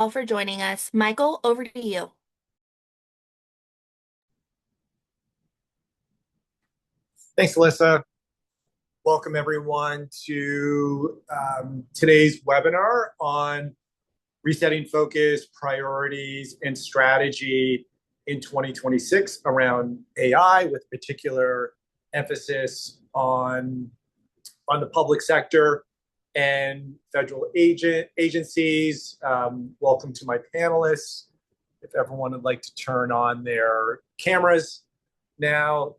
all for joining us. Michael, over to you. Thanks, Alyssa. Welcome everyone to today's webinar on resetting focus, priorities, and strategy in 2026 around AI, with particular emphasis on the public sector and federal agencies. Welcome to my panelists. If everyone would like to turn on their cameras now.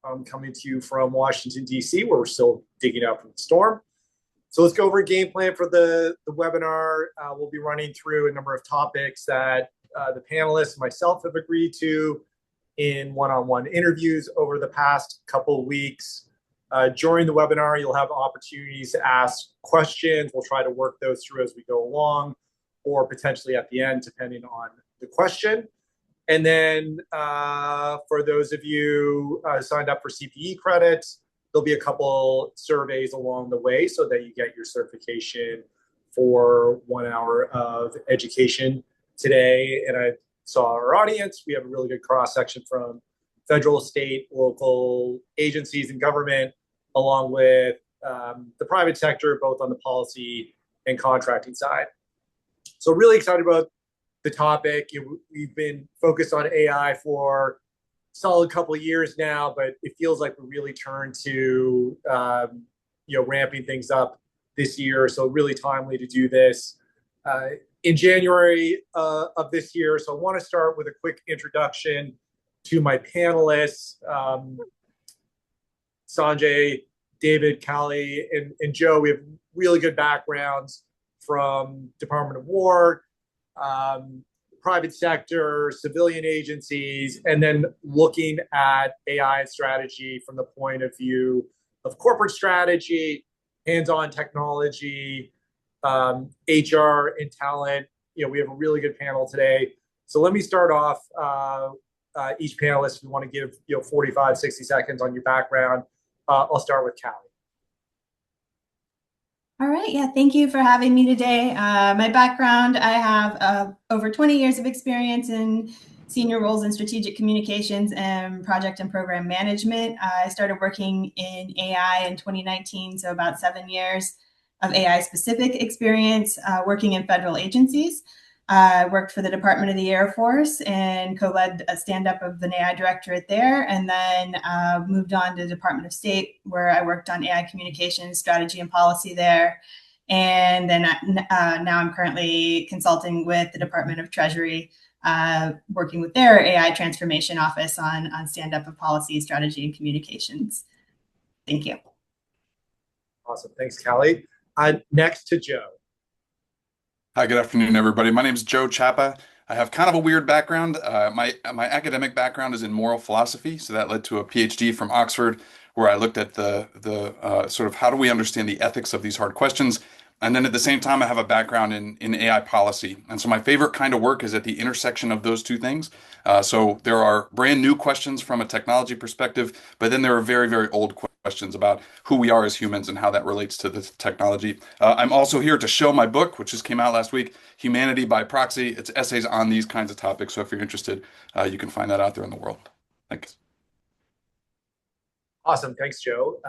I'm coming to you from Washington, D.C., where we're still digging out from the storm. So let's go over a game plan for the webinar. We'll be running through a number of topics that the panelists and myself have agreed to in one-on-one interviews over the past couple of weeks. During the webinar, you'll have opportunities to ask questions. We'll try to work those through as we go along, or potentially at the end, depending on the question. And then for those of you signed up for CPE credits, there'll be a couple surveys along the way so that you get your certification for 1 hour of education today. And I saw our audience. We have a really good cross-section from federal, state, local agencies and government, along with the private sector, both on the policy and contracting side. So really excited about the topic. We've been focused on AI for a solid couple of years now, but it feels like we really turned to ramping things up this year. So really timely to do this in January of this year. So I want to start with a quick introduction to my panelists, Sanjay, David, Callie, and Joe. We have really good backgrounds from Department of War, private sector, civilian agencies, and then looking at AI strategy from the point of view of corporate strategy, hands-on technology, HR, and talent. We have a really good panel today. So let me start off each panelist. We want to give 45, 60 seconds on your background. I'll start with Callie. All right. Yeah. Thank you for having me today. My background, I have over 20 years of experience in senior roles in strategic communications and project and program management. I started working in AI in 2019, so about 7 years of AI specific experience working in federal agencies. I worked for the Department of the Air Force and co-led a stand-up of the AI directorate there, and then moved on to the Department of State, where I worked on AI communications, strategy, and policy there. And then now I'm currently consulting with the Department of Treasury, working with their AI transformation office on stand-up of policy, strategy, and communications. Thank you. Awesome. Thanks, Callie. Next to Joe. Hi, good afternoon, everybody. My name is Joe Chapa. I have kind of a weird background. My academic background is in moral philosophy, so that led to a PhD from Oxford, where I looked at the sort of how do we understand the ethics of these hard questions. And then at the same time, I have a background in AI policy. And so my favorite kind of work is at the intersection of those two things. So there are brand new questions from a technology perspective, but then there are very, very old questions about who we are as humans and how that relates to the technology. I'm also here to show my book, which just came out last week, Humanity by Proxy. It's essays on these kinds of topics. So if you're interested, you can find that out there in the world. Thanks. Awesome. Thanks, Joe.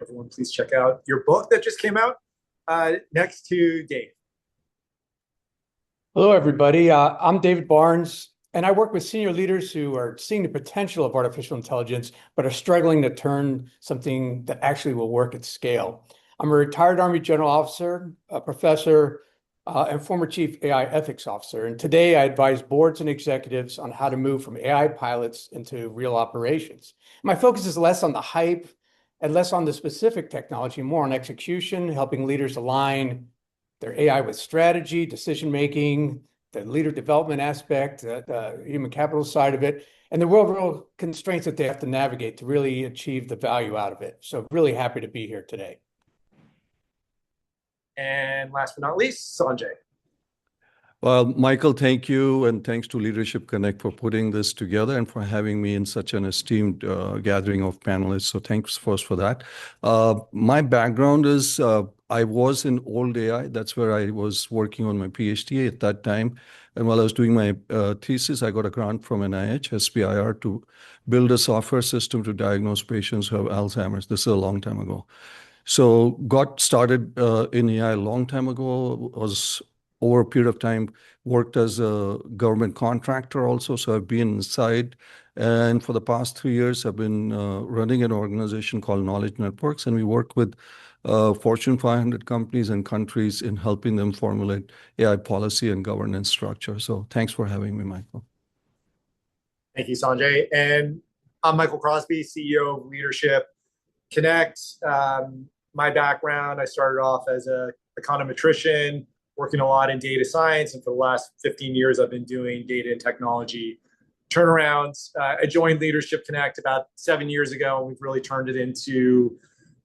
Everyone, please check out your book that just came out. Next to Dave. Hello, everybody. I'm David Barnes, and I work with senior leaders who are seeing the potential of artificial intelligence, but are struggling to turn something that actually will work at scale. I'm a retired Army General Officer, a professor, and former Chief AI Ethics Officer. And today I advise boards and executives on how to move from AI pilots into real operations. My focus is less on the hype and less on the specific technology, more on execution, helping leaders align their AI with strategy, decision-making, the leader development aspect, the human capital side of it, and the real constraints that they have to navigate to really achieve the value out of it. So really happy to be here today. And last but not least, Sanjay. Well, Michael, thank you. And thanks to Leadership Connect for putting this together and for having me in such an esteemed gathering of panelists. So thanks first for that. My background is I was in old AI. That's where I was working on my PhD at that time. And while I was doing my thesis, I got a grant from NIH, SBIR, to build a software system to diagnose patients who have Alzheimer's. This is a long time ago. So got started in AI a long time ago, was over a period of time, worked as a government contractor also. So I've been inside. And for the past 3 years, I've been running an organization called Knowledge Networks, and we work with Fortune 500 companies and countries in helping them formulate AI policy and governance structure. So thanks for having me, Michael. Thank you, Sanjay. And I'm Michael Crosby, CEO of Leadership Connect. My background, I started off as an econometrician, working a lot in data science. And for the last 15 years, I've been doing data and technology turnarounds. I joined Leadership Connect about 7 years ago. We've really turned it into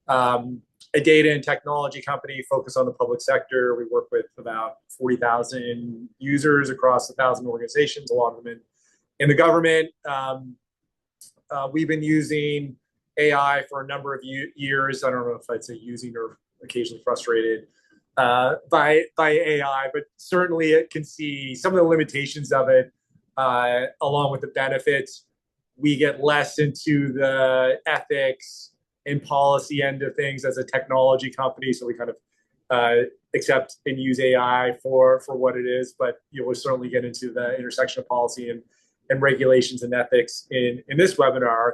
a data and technology company focused on the public sector. We work with about 40,000 users across 1,000 organizations, a lot of them in the government. We've been using AI for a number of years. I don't know if I'd say using or occasionally frustrated by AI, but certainly it can see some of the limitations of it along with the benefits. We get less into the ethics and policy end of things as a technology company, so we kind of accept and use AI for what it is. But we'll certainly get into the intersection of policy and regulations and ethics in this webinar.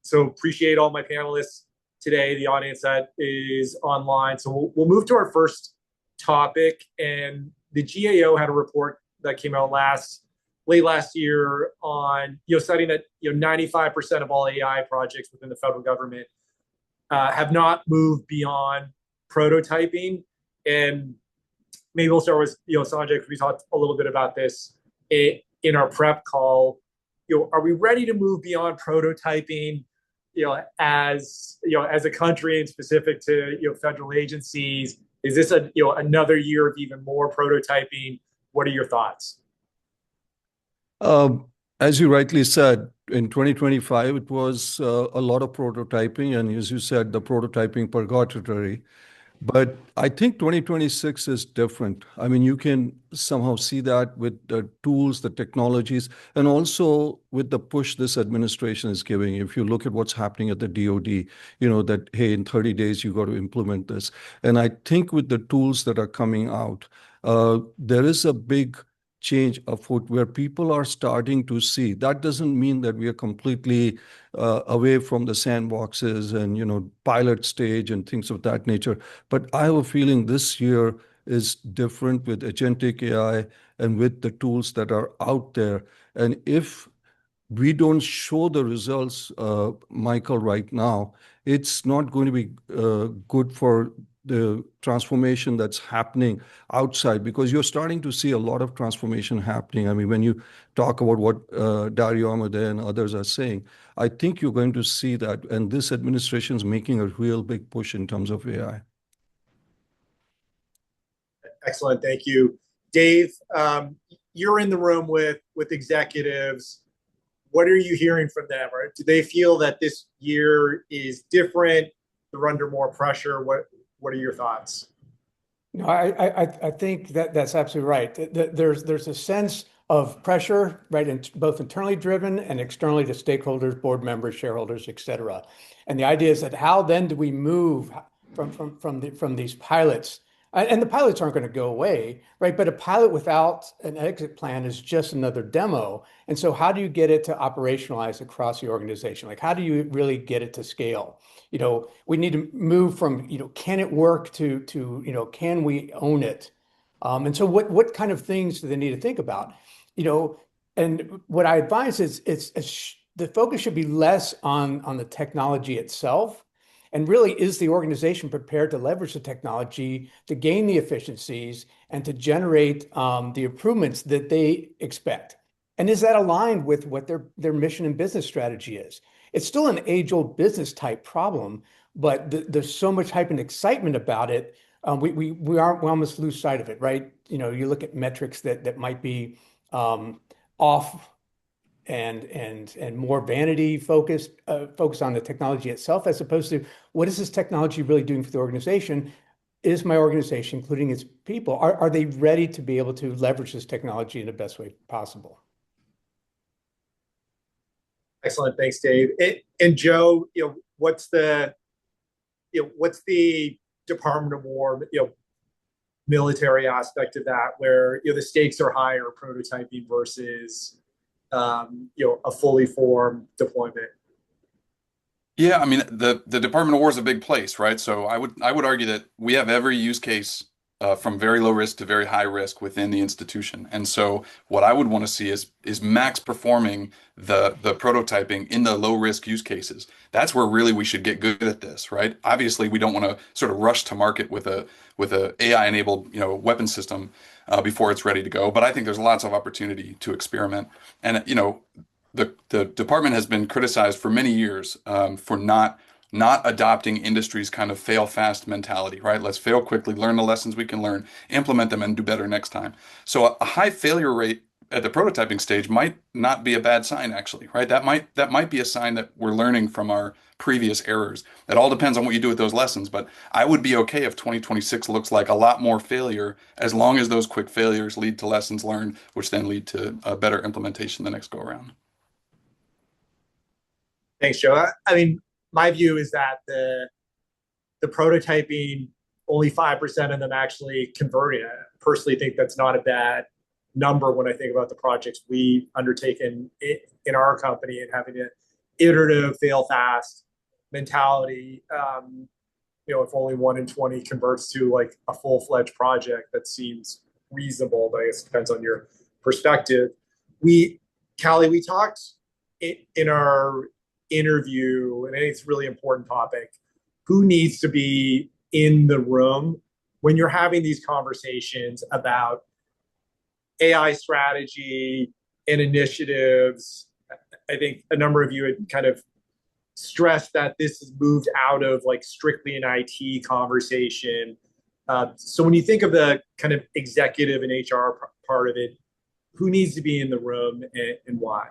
So appreciate all my panelists today, the audience that is online. So we'll move to our first topic. And the GAO had a report that came out late last year on citing that 95% of all AI projects within the federal government have not moved beyond prototyping. And maybe we'll start with Sanjay, because we talked a little bit about this in our prep call. Are we ready to move beyond prototyping? As a country and specific to federal agencies, is this another year of even more prototyping? What are your thoughts? As you rightly said, in 2025, it was a lot of prototyping, and as you said, the prototyping purgatory. But I think 2026 is different. I mean, you can somehow see that with the tools, the technologies, and also with the push this administration is giving. If you look at what's happening at the DoD, that, hey, in 30 days, you got to implement this. And I think with the tools that are coming out, there is a big change afoot where people are starting to see. That doesn't mean that we are completely away from the sandboxes and pilot stage and things of that nature. But I have a feeling this year is different with agentic AI and with the tools that are out there. And if we don't show the results, Michael, right now, it's not going to be good for the transformation that's happening outside, because you're starting to see a lot of transformation happening. I mean, when you talk about what Dario Amodei and others are saying, I think you're going to see that. And this administration is making a real big push in terms of AI. Excellent. Thank you. Dave, you're in the room with executives. What are you hearing from them? Or do they feel that this year is different? They're under more pressure? What are your thoughts? No, I think that's absolutely right. There's a sense of pressure, right, both internally driven and externally to stakeholders, board members, shareholders, et cetera. And the idea is that how then do we move from these pilots? And the pilots aren't going to go away, right? But a pilot without an exit plan is just another demo. And so how do you get it to operationalize across the organization? Like, how do you really get it to scale? We need to move from, can it work to can we own it? And so what kind of things do they need to think about? And what I advise is the focus should be less on the technology itself. And really, is the organization prepared to leverage the technology to gain the efficiencies and to generate the improvements that they expect? And is that aligned with what their mission and business strategy is? It's still an age-old business type problem, but there's so much hype and excitement about it. We almost lose sight of it, right? You look at metrics that might be off and more vanity focused, focus on the technology itself, as opposed to what is this technology really doing for the organization? Is my organization, including its people, are they ready to be able to leverage this technology in the best way possible? Excellent. Thanks, Dave. And Joe, what's the Department of War, military aspect of that, where the stakes are higher, prototyping versus a fully formed deployment? Yeah, I mean the Department of War is a big place, right? So I would argue that we have every use case from very low risk to very high risk within the institution. And so what I would want to see is max performing the prototyping in the low risk use cases. That's where really we should get good at this, right? Obviously, we don't want to sort of rush to market with a AI enabled weapon system before it's ready to go. But I think there's lots of opportunity to experiment. And the department has been criticized for many years for not adopting industry's kind of fail fast mentality, right? Let's fail quickly, learn the lessons we can learn, implement them, and do better next time. So a high failure rate at the prototyping stage might not be a bad sign, actually, right? That might be a sign that we're learning from our previous errors. It all depends on what you do with those lessons, but I would be okay if 2026 looks like a lot more failure, as long as those quick failures lead to lessons learned, which then lead to a better implementation the next go around. Thanks, Joe. I mean, my view is that the prototyping, only 5% of them actually converting. I personally think that's not a bad number when I think about the projects we've undertaken in our company, and having an iterative, fail fast mentality. If only 1 in 20 converts to like a full-fledged project, that seems reasonable, but I guess it depends on your perspective. Callie, we talked in our interview, and I think it's a really important topic, who needs to be in the room when you're having these conversations about AI strategy and initiatives. I think a number of you had kind of stressed that this has moved out of like strictly an IT conversation. So when you think of the kind of executive and HR part of it, who needs to be in the room and why?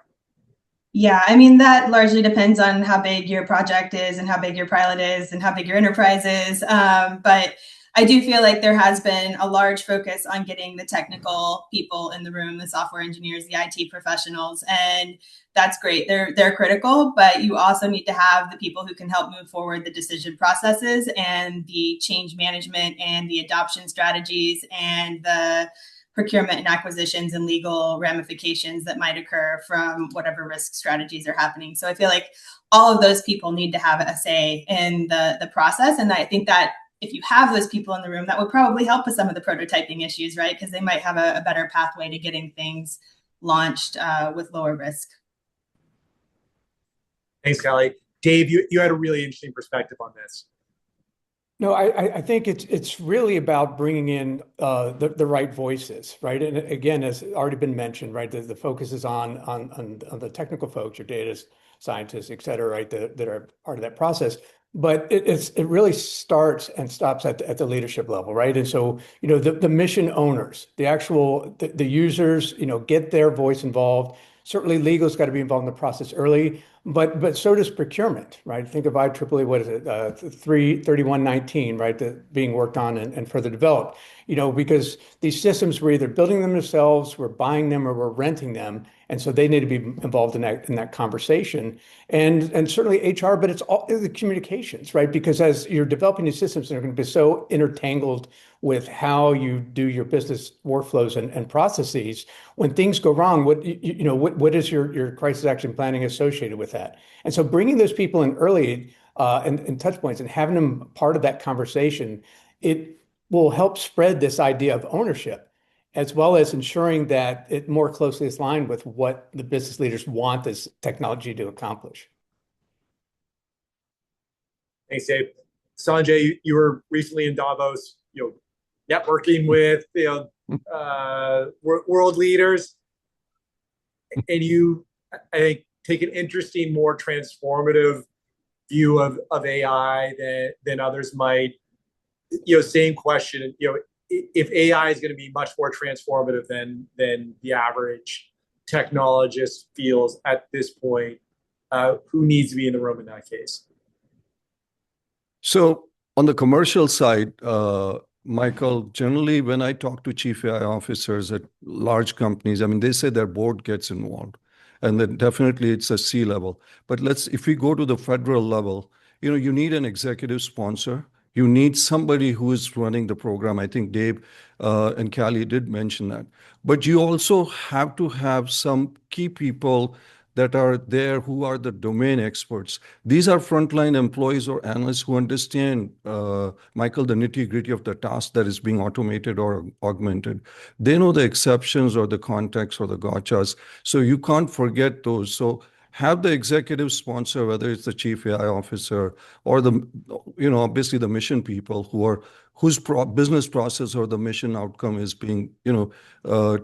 Yeah, I mean, that largely depends on how big your project is and how big your pilot is and how big your enterprise is. But I do feel like there has been a large focus on getting the technical people in the room, the software engineers, the IT professionals, and that's great. They're critical, but you also need to have the people who can help move forward the decision processes and the change management and the adoption strategies and the procurement and acquisitions and legal ramifications that might occur from whatever risk strategies are happening. So I feel like all of those people need to have a say in the process. And I think that if you have those people in the room, that would probably help with some of the prototyping issues, right? Because they might have a better pathway to getting things launched with lower risk. Thanks, Callie. Dave, you had a really interesting perspective on this. No, I think it's really about bringing in the right voices, right? And again, as already been mentioned, right, the focus is on the technical folks, your data scientists, et cetera, right, that are part of that process. But it really starts and stops at the leadership level, right? And so, the mission owners, the users, get their voice involved. Certainly, legal's got to be involved in the process early, but so does procurement, right? Think of IEEE, what is it, 33119, right? That being worked on and further developed. Because these systems, we're either building them ourselves, we're buying them, or we're renting them, and so they need to be involved in that conversation. And certainly HR, but it's all the communications, right? Because as you're developing these systems, they're going to be so intertangled with how you do your business workflows and processes. When things go wrong, what is your crisis action planning associated with that? And so bringing those people in early and touch points and having them part of that conversation, it will help spread this idea of ownership, as well as ensuring that it more closely is aligned with what the business leaders want this technology to accomplish. Thanks, Dave. Sanjay, you were recently in Davos, networking with world leaders, and you, I think, take an interesting, more transformative view of AI than others might. Same question. If AI is going to be much more transformative than the average technologist feels at this point who needs to be in the room in that case? So on the commercial side, Michael, generally when I talk to chief AI officers at large companies, I mean, they say their board gets involved, and then definitely it's a C level. But if we go to the federal level, you need an executive sponsor. You need somebody who is running the program. I think Dave and Callie did mention that. But you also have to have some key people that are there who are the domain experts. These are frontline employees or analysts who understand, Michael, the nitty-gritty of the task that is being automated or augmented. They know the exceptions or the context or the gotchas. So you can't forget those. So have the executive sponsor, whether it's the chief AI officer or obviously the mission people whose business process or the mission outcome is being,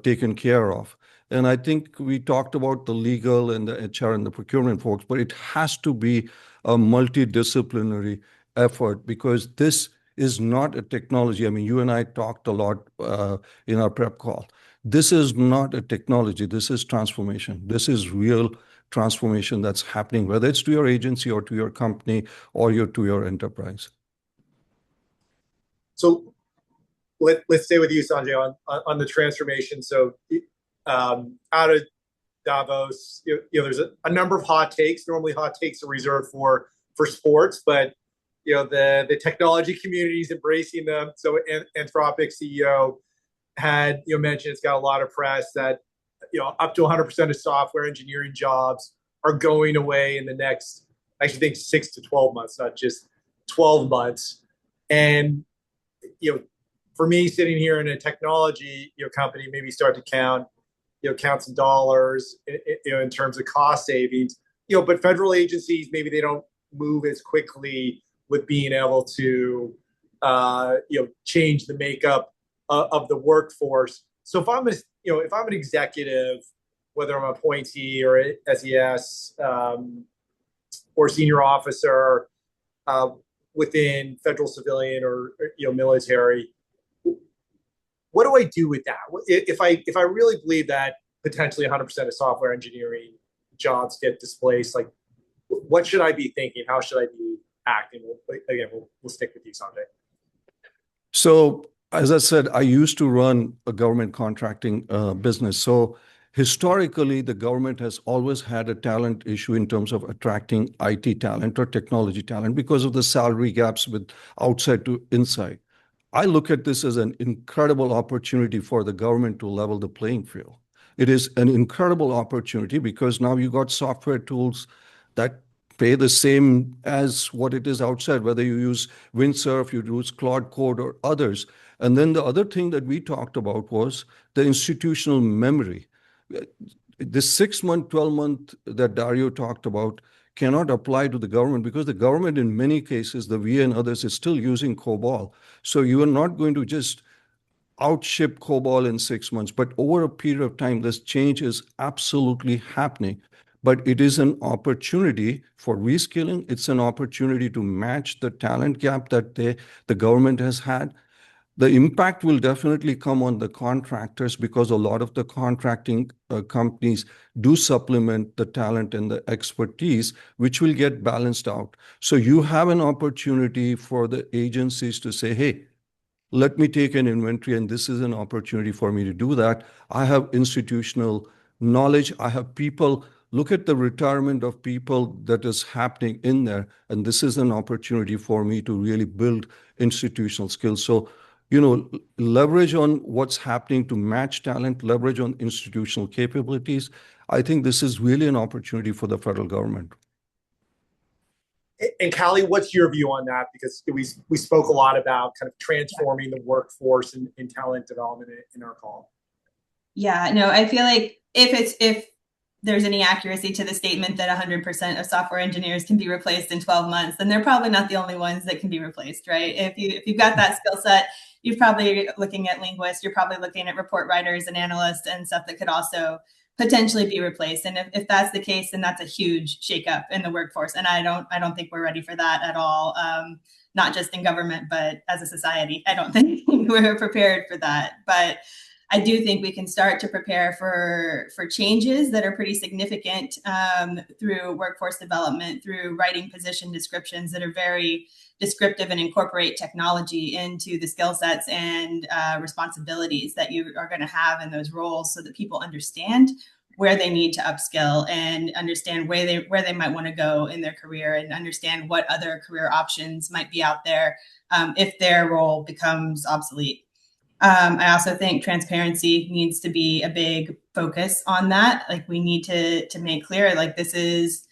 taken care of. And I think we talked about the legal and the HR and the procurement folks, but it has to be a multidisciplinary effort because this is not a technology. I mean, you and I talked a lot in our prep call. This is not a technology. This is transformation. This is real transformation that's happening, whether it's to your agency or to your company or to your enterprise. So let's stay with you, Sanjay, on the transformation. So out of Davos, there's a number of hot takes. Normally, hot takes are reserved for sports, but the technology community is embracing them. So Anthropic CEO had mentioned it's got a lot of press that up to 100% of software engineering jobs are going away in the next, I actually think 6 to 12 months, not just 12 months. And for me, sitting here in a technology company, maybe start to count some dollars in terms of cost savings. But federal agencies, maybe they don't move as quickly with being able to change the makeup of the workforce. So if I'm an executive, whether I'm an appointee or SES or senior officer within federal, civilian, or military, what do I do with that? If I really believe that potentially 100% of software engineering jobs get displaced, like what should I be thinking? How should I be acting? We'll stick with you, Sanjay. So as I said, I used to run a government contracting business. So historically, the government has always had a talent issue in terms of attracting IT talent or technology talent because of the salary gaps with outside to inside. I look at this as an incredible opportunity for the government to level the playing field. It is an incredible opportunity because now you got software tools that pay the same as what it is outside, whether you use Windsurf, you use Claude Code or others. And then the other thing that we talked about was the institutional memory. This 6-month, 12-month that Dario talked about cannot apply to the government because the government, in many cases, the VA and others, is still using COBOL. So you are not going to just outship COBOL in 6 months, but over a period of time, this change is absolutely happening. But it is an opportunity for reskilling. It's an opportunity to match the talent gap that the government has had. The impact will definitely come on the contractors because a lot of the contracting companies do supplement the talent and the expertise, which will get balanced out. So you have an opportunity for the agencies to say, hey, let me take an inventory, and this is an opportunity for me to do that. I have institutional knowledge. I have people. Look at the retirement of people that is happening in there, and this is an opportunity for me to really build institutional skills. So, leverage on what's happening to match talent, leverage on institutional capabilities. I think this is really an opportunity for the federal government. And Callie, what's your view on that? Because we spoke a lot about kind of transforming the workforce and talent development in our call. Yeah, no, I feel like if there's any accuracy to the statement that 100% of software engineers can be replaced in 12 months, then they're probably not the only ones that can be replaced, right? If you've got that skill set, you're probably looking at linguists, you're probably looking at report writers and analysts and stuff that could also potentially be replaced. And if that's the case, then that's a huge shakeup in the workforce. And I don't think we're ready for that at all. Not just in government, but as a society, I don't think we're prepared for that. But I do think we can start to prepare for changes that are pretty significant through workforce development, through writing position descriptions that are very descriptive and incorporate technology into the skill sets and responsibilities that you are going to have in those roles, so that people understand where they need to upskill and understand where they might want to go in their career, and understand what other career options might be out there if their role becomes obsolete. I also think transparency needs to be a big focus on that. Like, we need to make clear, like, this is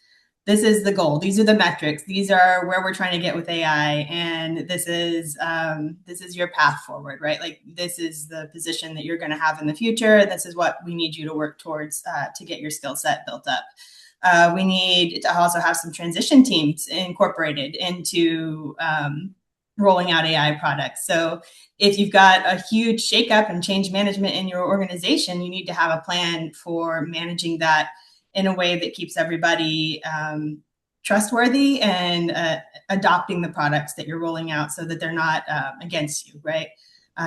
the goal. These are the metrics. These are where we're trying to get with AI, and this is your path forward, right? Like, this is the position that you're going to have in the future. This is what we need you to work towards to get your skill set built up. We need to also have some transition teams incorporated into rolling out AI products. So if you've got a huge shakeup and change management in your organization, you need to have a plan for managing that in a way that keeps everybody trustworthy and adopting the products that you're rolling out, so that they're not against you, right?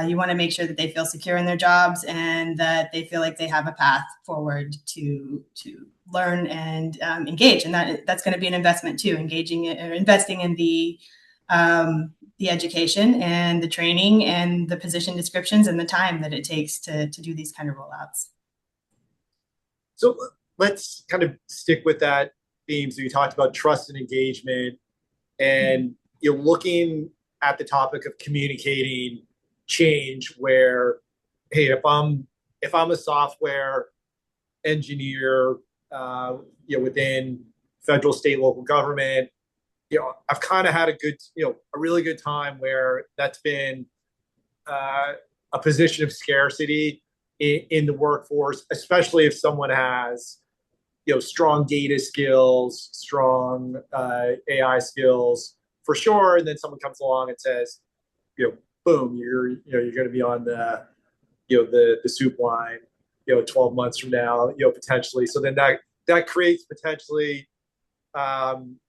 You want to make sure that they feel secure in their jobs, and that they feel like they have a path forward to learn and engage. And that's going to be an investment too, investing in the education and the training and the position descriptions and the time that it takes to do these kind of rollouts. So let's kind of stick with that theme. So you talked about trust and engagement, and you're looking at the topic of communicating change, where, hey, if I'm a software engineer, within federal, state, local government, I've kind of had a really good time where that's been a position of scarcity in the workforce, especially if someone has, strong data skills, strong AI skills, for sure. And then someone comes along and says, boom, you're going to be on the soup line, 12 months from now, potentially. So then that creates potentially, some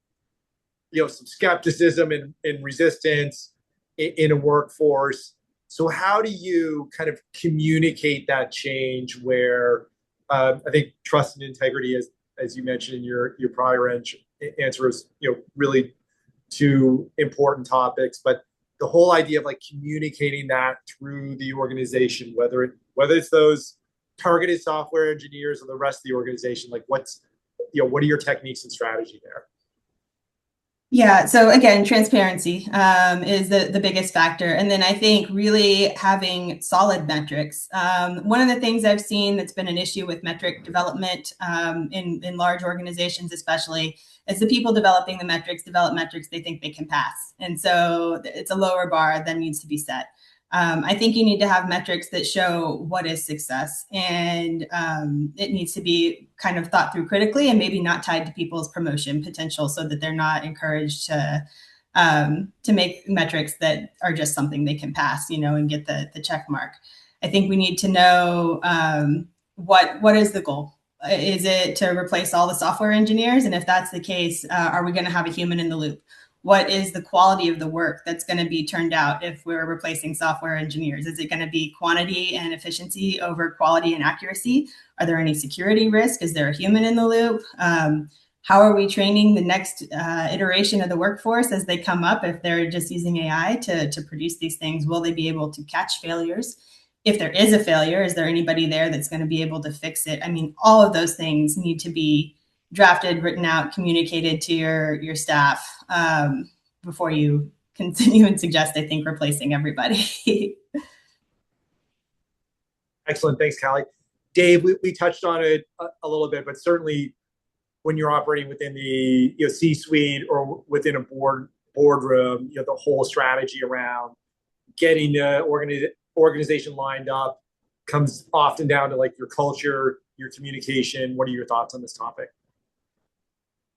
skepticism and resistance in a workforce. So how do you kind of communicate that change where I think trust and integrity, as you mentioned in your prior answer, is really two important topics, but the whole idea of like communicating that through the organization, whether it's those targeted software engineers or the rest of the organization, like what are your techniques and strategy there? Yeah. So again, transparency is the biggest factor. And then I think really having solid metrics. One of the things I've seen that's been an issue with metric development in large organizations, especially, is the people developing the metrics develop metrics they think they can pass. And so it's a lower bar that needs to be set. I think you need to have metrics that show what is success, and it needs to be kind of thought through critically, and maybe not tied to people's promotion potential, so that they're not encouraged to make metrics that are just something they can pass, and get the check mark. I think we need to know what is the goal. Is it to replace all the software engineers? And if that's the case, are we going to have a human in the loop? What is the quality of the work that's going to be turned out if we're replacing software engineers? Is it going to be quantity and efficiency over quality and accuracy? Are there any security risks? Is there a human in the loop? How are we training the next iteration of the workforce as they come up? If they're just using AI to produce these things, will they be able to catch failures? If there is a failure, is there anybody there that's going to be able to fix it? I mean, all of those things need to be drafted, written out, communicated to your staff before you continue and suggest, I think, replacing everybody. Excellent. Thanks, Callie. Dave, we touched on it a little bit, but certainly when you're operating within the C-suite or within a boardroom, the whole strategy around getting the organization lined up comes often down to like your culture, your communication. What are your thoughts on this topic?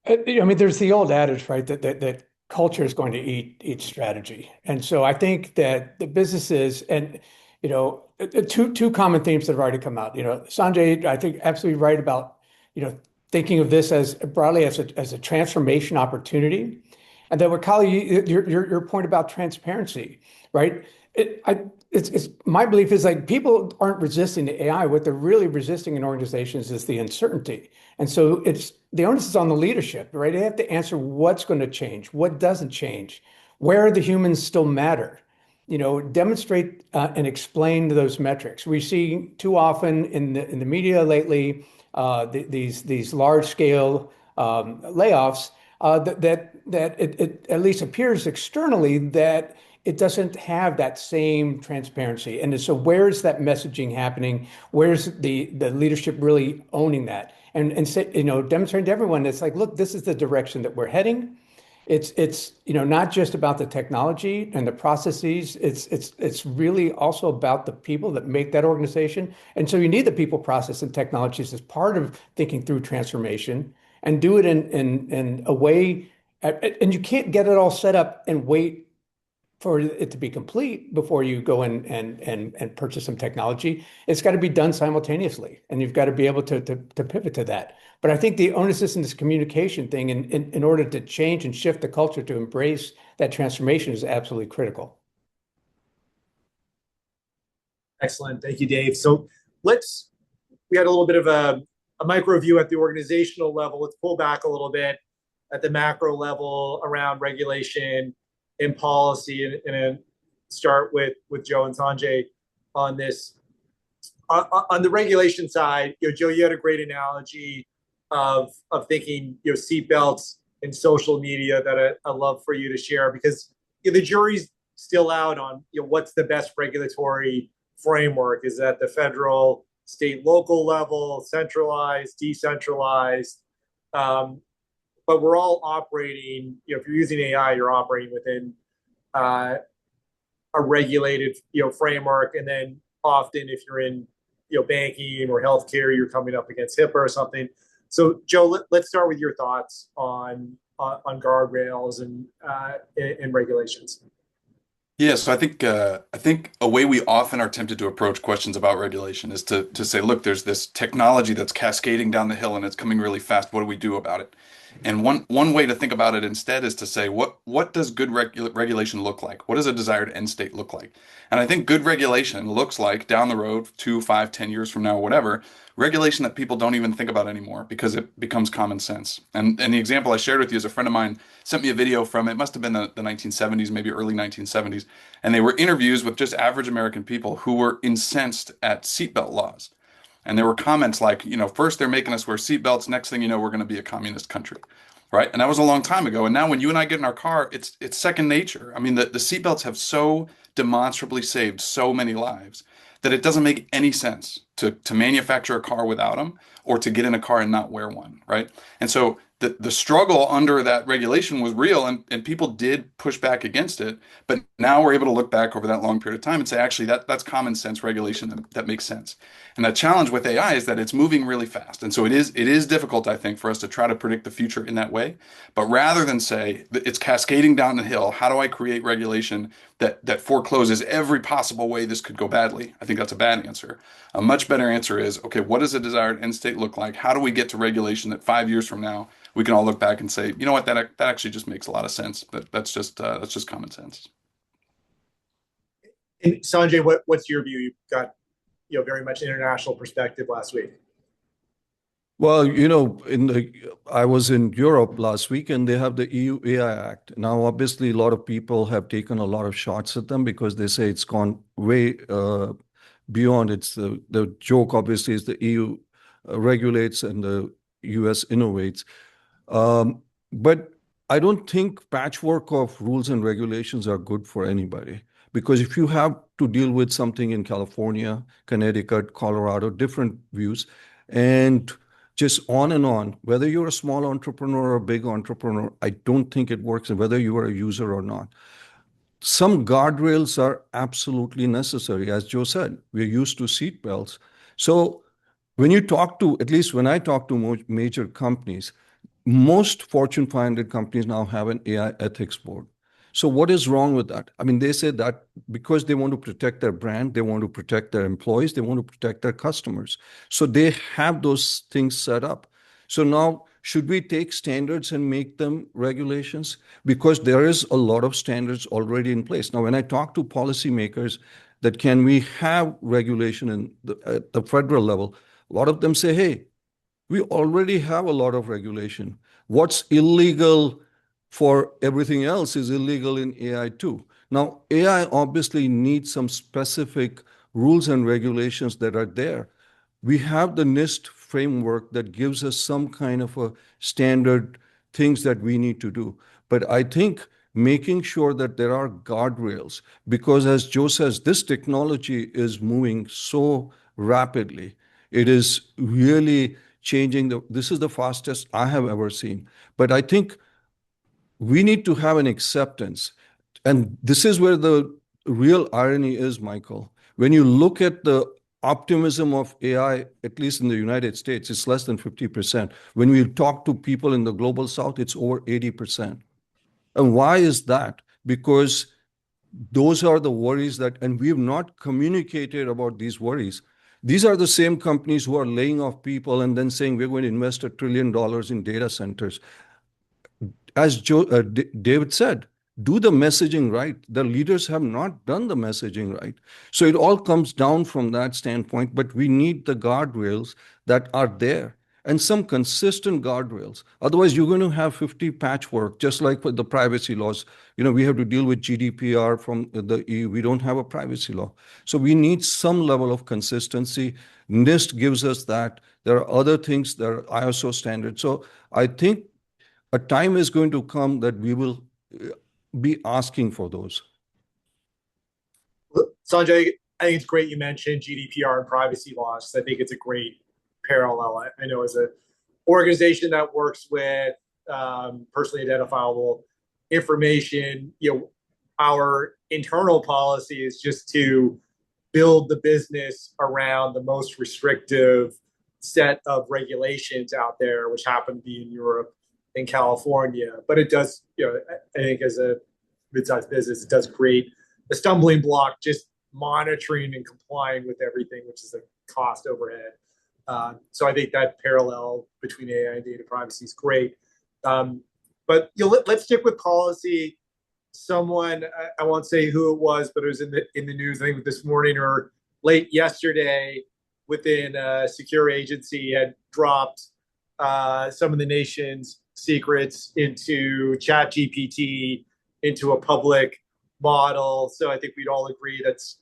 I mean, there's the old adage, right, that culture is going to eat strategy. And so I think that the businesses and, two common themes that have already come out. Sanjay, I think, absolutely right about, thinking of this as broadly as a transformation opportunity. And then what, Kali, your point about transparency, right? it's my belief is like people aren't resisting the AI. What they're really resisting in organizations is the uncertainty. And so it's the onus is on the leadership, right? They have to answer what's going to change, what doesn't change, where the humans still matter. Demonstrate and explain those metrics. We see too often in the media lately these large scale layoffs that it at least appears externally that it doesn't have that same transparency. And so where's that messaging happening? Where's the leadership really owning that? And say, demonstrating to everyone it's like, look, this is the direction that we're heading. It's not just about the technology and the processes. It's really also about the people that make that organization. And so you need the people, process, and technologies as part of thinking through transformation and do it in a way. And you can't get it all set up and wait for it to be complete before you go in and purchase some technology. It's got to be done simultaneously, and you've got to be able to pivot to that. But I think the onus is in this communication thing, and in order to change and shift the culture to embrace that transformation is absolutely critical. Excellent. Thank you, Dave. So we had a little bit of a micro view at the organizational level. Let's pull back a little bit at the macro level around regulation and policy, and then start with Joe and Sanjay on this. On the regulation side, Joe, you had a great analogy of thinking, seatbelts and social media that I love for you to share, because the jury's still out on what's the best regulatory framework. Is that the federal, state, local level, centralized, decentralized? But we're all operating, if you're using AI, you're operating within a regulated framework. And then often if you're in banking or healthcare, you're coming up against HIPAA or something. So Joe, let's start with your thoughts on guardrails and regulations. Yeah, so I think a way we often are tempted to approach questions about regulation is to say, look, there's this technology that's cascading down the hill and it's coming really fast. What do we do about it? And one way to think about it instead is to say, what does good regulation look like? What does a desired end state look like? And I think good regulation looks like down the road, 2, 5, 10 years from now, whatever, regulation that people don't even think about anymore because it becomes common sense. And the example I shared with you is a friend of mine sent me a video from, it must have been the 1970s, maybe early 1970s. And they were interviews with just average American people who were incensed at seatbelt laws. And there were comments like, first they're making us wear seatbelts. Next thing you know, we're going to be a communist country. Right. And that was a long time ago. And now when you and I get in our car, it's second nature. I mean, the seatbelts have so demonstrably saved so many lives that it doesn't make any sense to manufacture a car without them or to get in a car and not wear one. Right. And so the struggle under that regulation was real, and people did push back against it. But now we're able to look back over that long period of time and say, actually, that's common sense regulation that makes sense. And the challenge with AI is that it's moving really fast. And so it is difficult, I think, for us to try to predict the future in that way. But rather than say that it's cascading down the hill, how do I create regulation that forecloses every possible way this could go badly? I think that's a bad answer. A much better answer is, okay, what does a desired end state look like? How do we get to regulation that 5 years from now we can all look back and say, you know what, that actually just makes a lot of sense. That's just common sense. And Sanjay, what's your view? You've got very much international perspective last week. Well, I was in Europe last week and they have the EU AI Act. Now, obviously, a lot of people have taken a lot of shots at them because they say it's gone way beyond. It's the joke, obviously, is the EU regulates and the US innovates. But I don't think patchwork of rules and regulations are good for anybody. Because if you have to deal with something in California, Connecticut, Colorado, different views, and just on and on, whether you're a small entrepreneur or a big entrepreneur, I don't think it works, and whether you are a user or not. Some guardrails are absolutely necessary. As Joe said, we're used to seatbelts. So when you talk to, at least when I talk to major companies, most Fortune 500 companies now have an AI ethics board. So what is wrong with that? I mean, they say that because they want to protect their brand, they want to protect their employees, they want to protect their customers. So they have those things set up. So now, should we take standards and make them regulations? Because there is a lot of standards already in place. Now, when I talk to policymakers, that can we have regulation at the federal level? A lot of them say, hey, we already have a lot of regulation. What's illegal for everything else is illegal in AI too. Now, AI obviously needs some specific rules and regulations that are there. We have the NIST framework that gives us some kind of a standard things that we need to do. But I think making sure that there are guardrails, because as Joe says, this technology is moving so rapidly. It is really changing this is the fastest I have ever seen. But I think we need to have an acceptance. And this is where the real irony is, Michael. When you look at the optimism of AI, at least in the United States, it's less than 50%. When we talk to people in the global south, it's over 80%. And why is that? Because those are the worries and we have not communicated about these worries. These are the same companies who are laying off people and then saying we're going to invest $1 trillion in data centers. As David said, do the messaging right. The leaders have not done the messaging right. So it all comes down from that standpoint, but we need the guardrails that are there and some consistent guardrails. Otherwise, you're going to have 50 patchwork, just like with the privacy laws. We have to deal with GDPR from the EU. We don't have a privacy law. So we need some level of consistency. NIST gives us that. There are other things that are ISO standards. So I think a time is going to come that we will be asking for those. Sanjay, I think it's great you mentioned GDPR and privacy laws. I think it's a great parallel. I know as an organization that works with personally identifiable information, our internal policy is just to build the business around the most restrictive set of regulations out there, which happen to be in Europe and California. But it does, I think as a mid-sized business, it does create a stumbling block just monitoring and complying with everything, which is a cost overhead. So I think that parallel between AI and data privacy is great. But let's stick with policy. Someone, I won't say who it was, but it was in the news, I think this morning or late yesterday, within a secure agency had dropped some of the nation's secrets into ChatGPT, into a public model. So I think we'd all agree that's,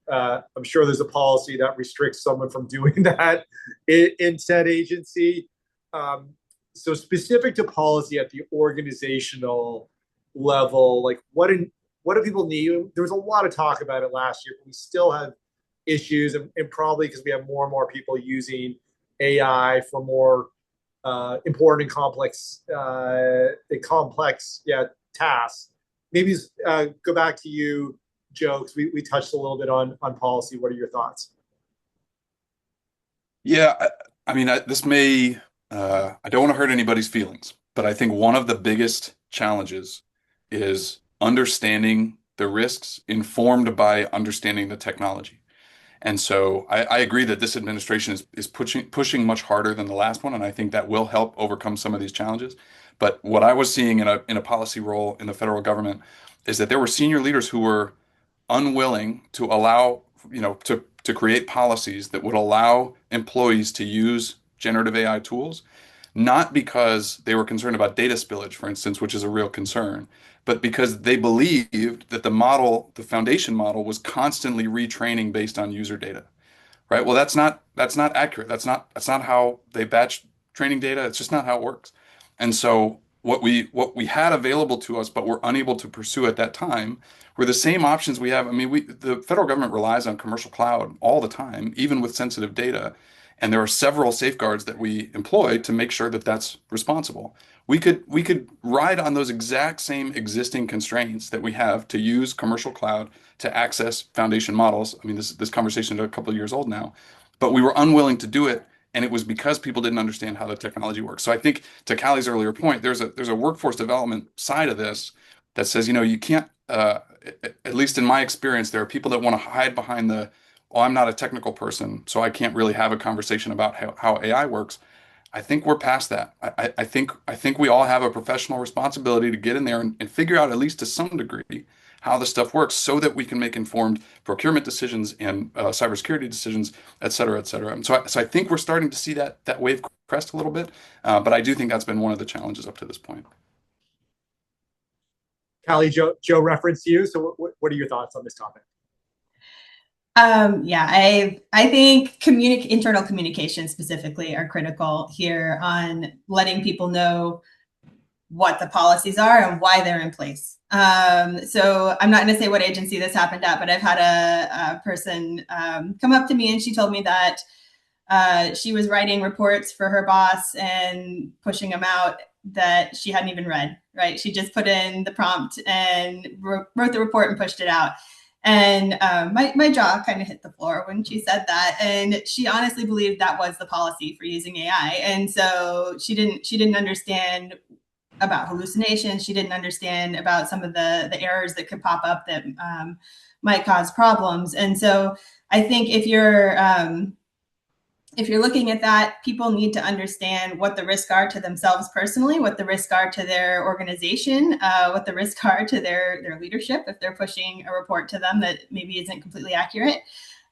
I'm sure there's a policy that restricts someone from doing that in said agency. So specific to policy at the organizational level, like what do people need? There was a lot of talk about it last year, but we still have issues, and probably because we have more and more people using AI for more important and complex tasks. Maybe go back to you, Joe, because we touched a little bit on policy. What are your thoughts? Yeah, I mean, this may, I don't want to hurt anybody's feelings, but I think one of the biggest challenges is understanding the risks informed by understanding the technology. And so I agree that this administration is pushing much harder than the last one, and I think that will help overcome some of these challenges. But what I was seeing in a policy role in the federal government is that there were senior leaders who were unwilling to allow, to create policies that would allow employees to use generative AI tools, not because they were concerned about data spillage, for instance, which is a real concern, but because they believed that the foundation model was constantly retraining based on user data, right? Well, that's not accurate. That's not how they batch training data. It's just not how it works. And so what we had available to us, but were unable to pursue at that time, were the same options we have. I mean, the federal government relies on commercial cloud all the time, even with sensitive data. And there are several safeguards that we employ to make sure that that's responsible. We could ride on those exact same existing constraints that we have to use commercial cloud to access foundation models. I mean, this conversation is a couple of years old now, but we were unwilling to do it, and it was because people didn't understand how the technology works. So I think to Callie's earlier point, there's a workforce development side of this that says, you can't. At least in my experience, there are people that want to hide behind I'm not a technical person, so I can't really have a conversation about how AI works. I think we're past that. I think we all have a professional responsibility to get in there and figure out, at least to some degree, how the stuff works so that we can make informed procurement decisions and cybersecurity decisions, et cetera, et cetera. And so I think we're starting to see that wave crest a little bit, but I do think that's been one of the challenges up to this point. Callie, Joe referenced you. So what are your thoughts on this topic? Yeah, I think internal communication specifically are critical here on letting people know what the policies are and why they're in place. So I'm not going to say what agency this happened at, but I've had a person come up to me and she told me that she was writing reports for her boss and pushing them out that she hadn't even read, right? She just put in the prompt and wrote the report and pushed it out. And my jaw kind of hit the floor when she said that. And she honestly believed that was the policy for using AI. And so she didn't understand about hallucinations. She didn't understand about some of the errors that could pop up that might cause problems. And so I think if you're looking at that, people need to understand what the risks are to themselves personally, what the risks are to their organization, what the risks are to their leadership if they're pushing a report to them that maybe isn't completely accurate,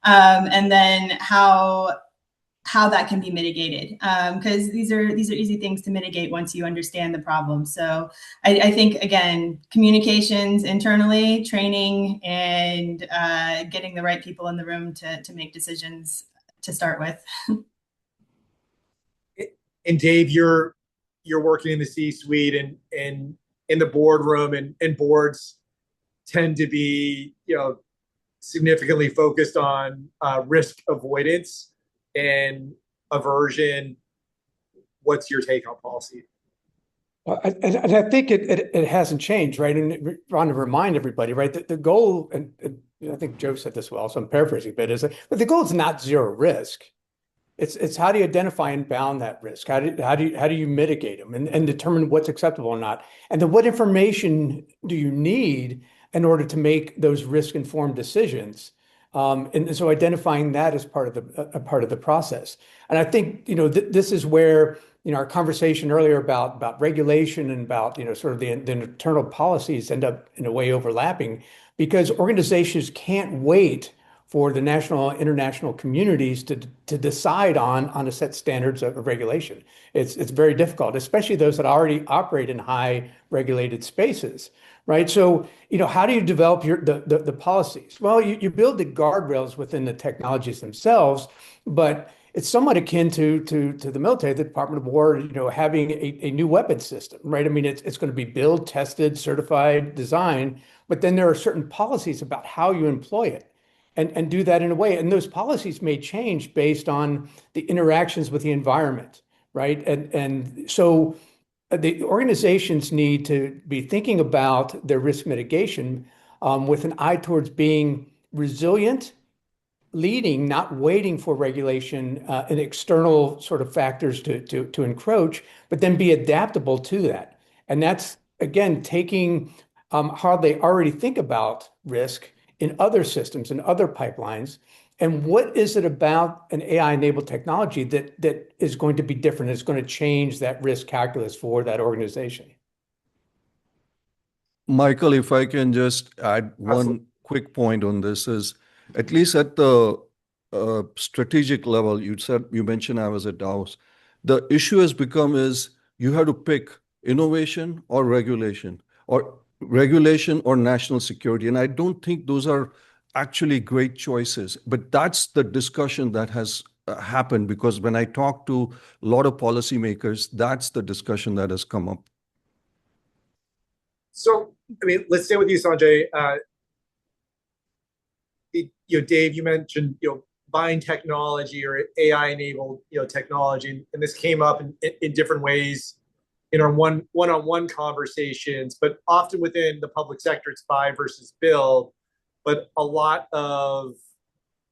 and then how that can be mitigated, because these are easy things to mitigate once you understand the problem. So I think, again, communications internally, training, and getting the right people in the room to make decisions to start with. And Dave, you're working in the C-suite and in the boardroom, and boards tend to be, significantly focused on risk avoidance and aversion. What's your take on policy? And I think it hasn't changed, right? And I want to remind everybody, right, that the goal, and I think Joe said this well, so I'm paraphrasing a bit, is that the goal is not zero risk. It's how do you identify and bound that risk? How do you mitigate them and determine what's acceptable or not? And then what information do you need in order to make those risk-informed decisions? And so identifying that as part of the process. And I think this is where our conversation earlier about regulation and about sort of the internal policies end up in a way overlapping, because organizations can't wait for the national and international communities to decide on a set standards of regulation. It's very difficult, especially those that already operate in high regulated spaces, right? So, how do you develop the policies? Well, you build the guardrails within the technologies themselves, but it's somewhat akin to the military, the Department of War, having a new weapons system, right? I mean, it's going to be built, tested, certified, designed, but then there are certain policies about how you employ it. And do that in a way. And those policies may change based on the interactions with the environment, right? And so the organizations need to be thinking about their risk mitigation with an eye towards being resilient, leading, not waiting for regulation and external sort of factors to encroach, but then be adaptable to that. And that's, again, taking how they already think about risk in other systems and other pipelines, and what is it about an AI-enabled technology that is going to be different, is going to change that risk calculus for that organization? Michael, if I can just add one quick point on this, is at least at the strategic level, you mentioned I was at Davos. The issue has become is you have to pick innovation or regulation, or national security. And I don't think those are actually great choices. But that's the discussion that has happened, because when I talk to a lot of policymakers, that's the discussion that has come up. So, let's stay with you, Sanjay. Dave, you mentioned, buying technology or AI-enabled, technology, and this came up in different ways in our one-on-one conversations, but often within the public sector, it's buy versus build. But a lot of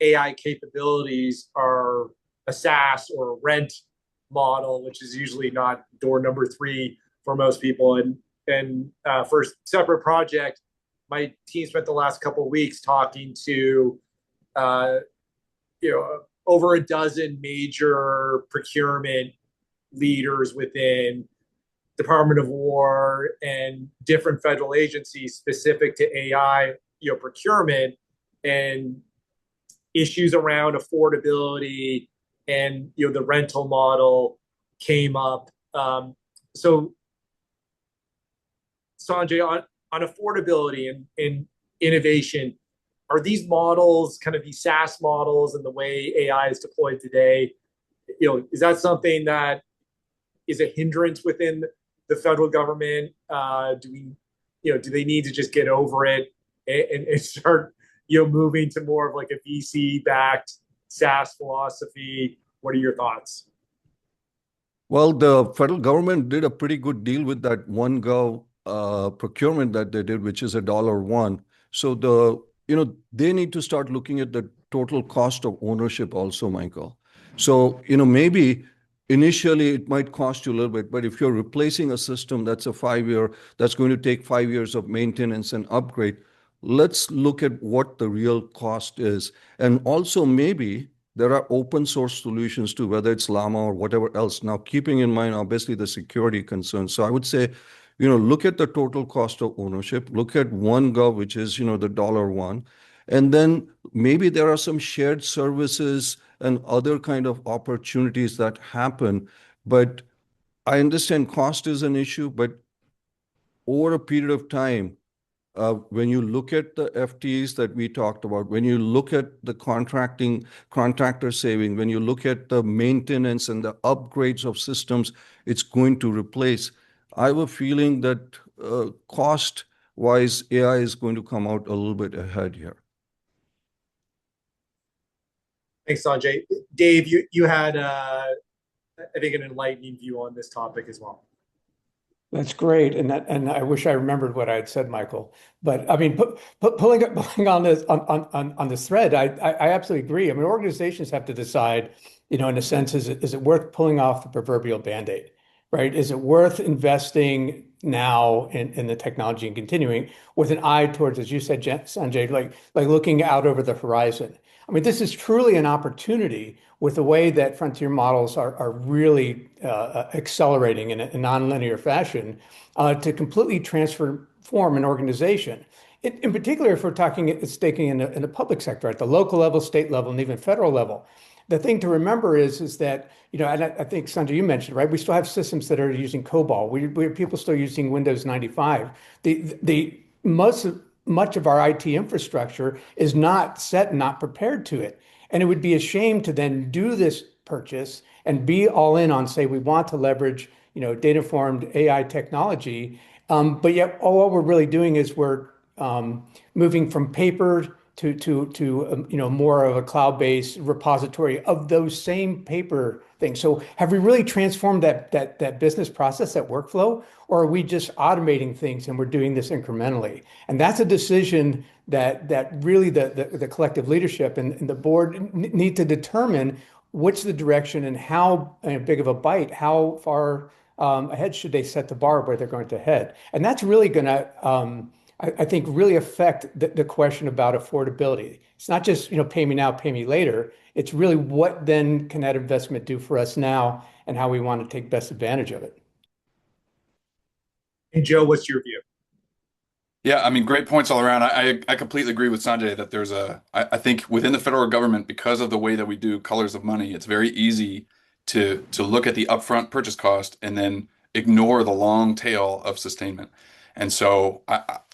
AI capabilities are a SaaS or a rent model, which is usually not door number 3 for most people. And for a separate project, my team spent the last couple of weeks talking to over a dozen major procurement leaders within Department of War and different federal agencies specific to AI, procurement and issues around affordability and the rental model came up. So Sanjay, on affordability and innovation, are these models kind of these SaaS models and the way AI is deployed today? Is that something that is a hindrance within the federal government? Do they need to just get over it and start, moving to more of like a VC-backed SaaS philosophy? What are your thoughts? Well, the federal government did a pretty good deal with that OneGov procurement that they did, which is $1. So they need to start looking at the total cost of ownership also, Michael. So maybe initially it might cost you a little bit, but if you're replacing a system that's that's going to take 5 years of maintenance and upgrade, let's look at what the real cost is. And also maybe there are open source solutions too, whether it's Llama or whatever else. Now, keeping in mind, obviously, the security concerns. So I would say, look at the total cost of ownership, look at OneGov, which is, the $1. And then maybe there are some shared services and other kind of opportunities that happen. But I understand cost is an issue, but over a period of time, when you look at the FTEs that we talked about, when you look at the contractor saving, when you look at the maintenance and the upgrades of systems it's going to replace, I have a feeling that cost-wise, AI is going to come out a little bit ahead here. Thanks, Sanjay. Dave, you had, I think, an enlightening view on this topic as well. That's great, and I wish I remembered what I had said, Michael. But I mean, pulling on this on this thread, I absolutely agree. I mean, organizations have to decide, in a sense, is it worth pulling off the proverbial Band-Aid, right? Is it worth investing now in the technology and continuing with an eye towards, as you said, Sanjay, like looking out over the horizon? I mean, this is truly an opportunity with the way that frontier models are really accelerating in a nonlinear fashion to completely transform an organization. In particular, if we're staking in the public sector, at the local level, state level, and even federal level. The thing to remember is that, and I think, Sanjay, you mentioned, right? We still have systems that are using COBOL. We have people still using Windows 95. Much of our IT infrastructure is not set, not prepared to it. And it would be a shame to then do this purchase and be all in on, say, we want to leverage, data-informed AI technology. But yet all we're really doing is we're moving from paper to more of a cloud-based repository of those same paper things. So have we really transformed that business process, that workflow, or are we just automating things and we're doing this incrementally? And that's a decision that really the collective leadership and the board need to determine what's the direction and how big of a bite, how far ahead should they set the bar where they're going to head. And that's really going to I think really affect the question about affordability. It's not just, pay me now, pay me later. It's really what then can that investment do for us now and how we want to take best advantage of it. And Joe, what's your view? Yeah, I mean, great points all around. I completely agree with Sanjay that I think within the federal government, because of the way that we do colors of money, it's very easy to look at the upfront purchase cost and then ignore the long tail of sustainment. And so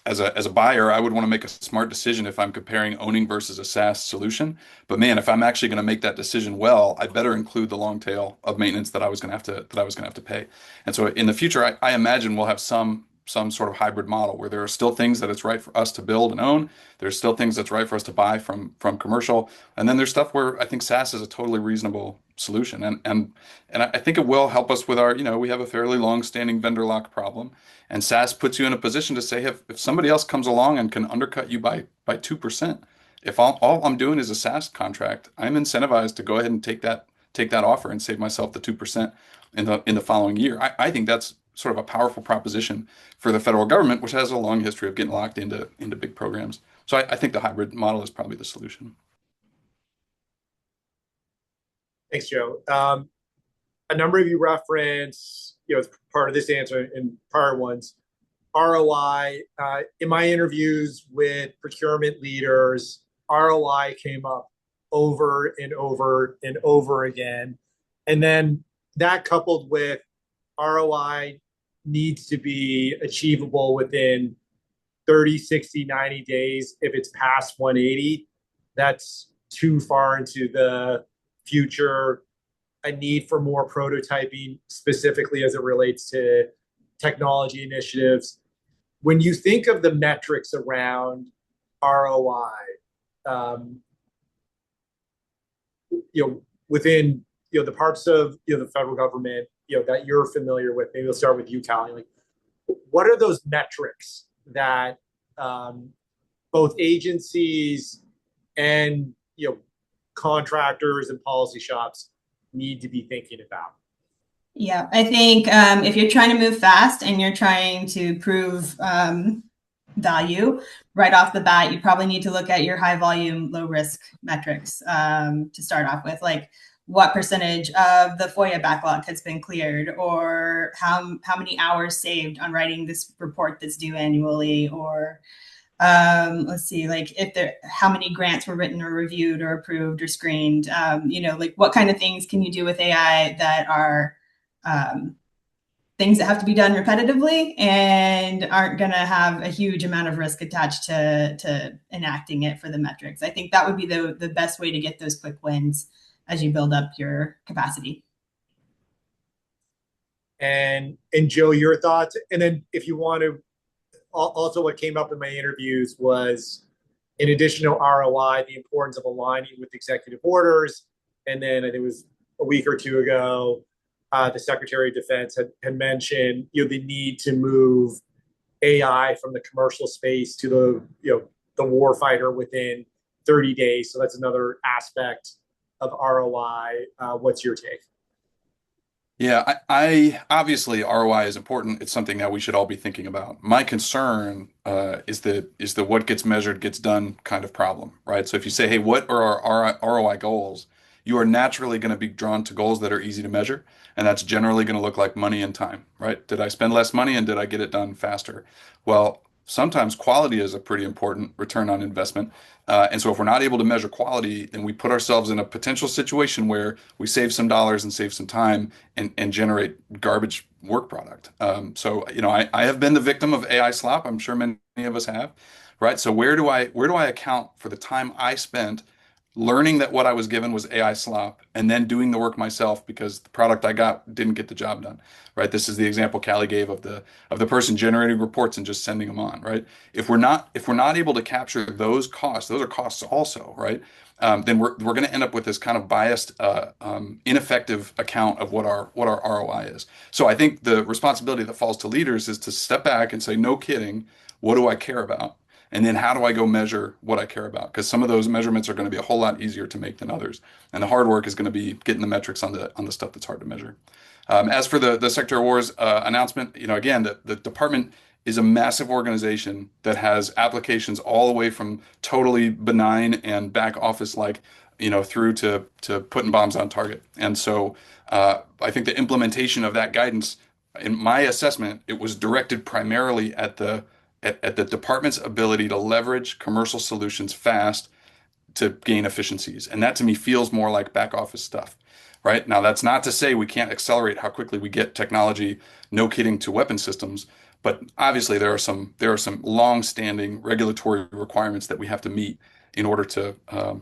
as a buyer, I would want to make a smart decision if I'm comparing owning versus a SaaS solution. But man, if I'm actually going to make that decision well, I better include the long tail of maintenance that I was going to have to pay. And so in the future, I imagine we'll have some sort of hybrid model where there are still things that it's right for us to build and own. There's still things that's right for us to buy from commercial. And then there's stuff where I think SaaS is a totally reasonable solution. And I think it will help us with our, we have a fairly long-standing vendor lock problem. And SaaS puts you in a position to say, if somebody else comes along and can undercut you by 2%, if all I'm doing is a SaaS contract, I'm incentivized to go ahead and take that offer and save myself the 2% in the following year. I think that's sort of a powerful proposition for the federal government, which has a long history of getting locked into big programs. So I think the hybrid model is probably the solution. Thanks, Joe. A number of you reference as part of this answer and prior ones, ROI. In my interviews with procurement leaders, ROI came up over and over and over again. And then that coupled with ROI needs to be achievable within 30, 60, 90 days. If it's past 180, that's too far into the future. A need for more prototyping, specifically as it relates to technology initiatives. When you think of the metrics around ROI, within the parts of the federal government that you're familiar with, maybe we'll start with you, Callie. Like, what are those metrics that both agencies and contractors and policy shops need to be thinking about? Yeah, I think if you're trying to move fast and you're trying to prove value right off the bat, you probably need to look at your high volume, low risk metrics to start off with, like what percentage of the FOIA backlog has been cleared, or how many hours saved on writing this report that's due annually, or let's see, like how many grants were written or reviewed or approved or screened, like what kind of things can you do with AI that are things that have to be done repetitively and aren't going to have a huge amount of risk attached to enacting it for the metrics. I think that would be the best way to get those quick wins as you build up your capacity. And Joe, your thoughts? And then if you want to, also what came up in my interviews was, in addition to ROI, the importance of aligning with executive orders. And then I think it was a week or two ago, the Secretary of Defense had mentioned the need to move AI from the commercial space to the warfighter within 30 days. So that's another aspect of ROI. What's your take? Yeah, I obviously ROI is important. It's something that we should all be thinking about. My concern is the what gets measured gets done kind of problem, right? So if you say, hey, what are our ROI goals? You are naturally going to be drawn to goals that are easy to measure, and that's generally going to look like money and time, right? Did I spend less money and did I get it done faster? Well, sometimes quality is a pretty important return on investment. And so if we're not able to measure quality, then we put ourselves in a potential situation where we save some dollars and save some time and generate garbage work product. I have been the victim of AI slop. I'm sure many of us have, right? So where do I account for the time I spent learning that what I was given was AI slop and then doing the work myself because the product I got didn't get the job done, right? This is the example Callie gave of the person generating reports and just sending them on, right? If we're not able to capture those costs, those are costs also, right? Then we're going to end up with this kind of biased, ineffective account of what our ROI is. So I think the responsibility that falls to leaders is to step back and say, no kidding, what do I care about? And then how do I go measure what I care about? Because some of those measurements are going to be a whole lot easier to make than others. And the hard work is going to be getting the metrics on the stuff that's hard to measure. As for the Secretary of War's announcement, again, the department is a massive organization that has applications all the way from totally benign and back office like, through to putting bombs on target. And so I think the implementation of that guidance, in my assessment, it was directed primarily at the department's ability to leverage commercial solutions fast to gain efficiencies. And that to me feels more like back office stuff, right? Now, that's not to say we can't accelerate how quickly we get technology, no kidding, to weapon systems. But obviously there are some long-standing regulatory requirements that we have to meet in order to